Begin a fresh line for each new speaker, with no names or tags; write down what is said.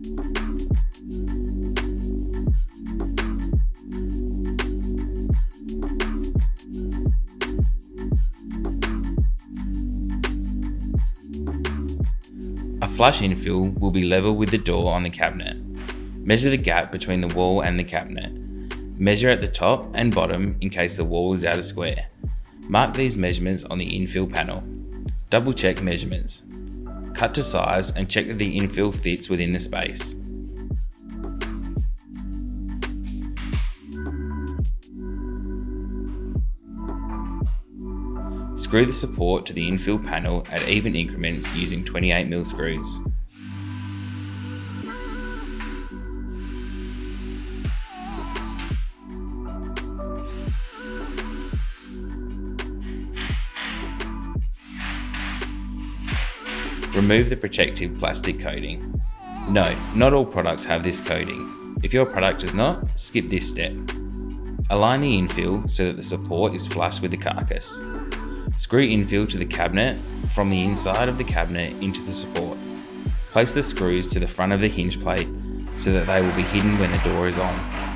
A flush infill will be level with the door on the cabinet. Measure the gap between the wall and the cabinet. Measure at the top and bottom in case the wall is out of square. Mark these measurements on the infill panel. Double check measurements. Cut to size and check that the infill fits within the space. Screw the support to the infill panel at even increments using 28mm screws. Remove the protective plastic coating. No, not all products have this coating. If your product does not, skip this step. Align the infill so that the support is flush with the carcass. Screw infill to the cabinet from the inside of the cabinet into the support. Place the screws to the front of the hinge plate so that they will be hidden when the door is on.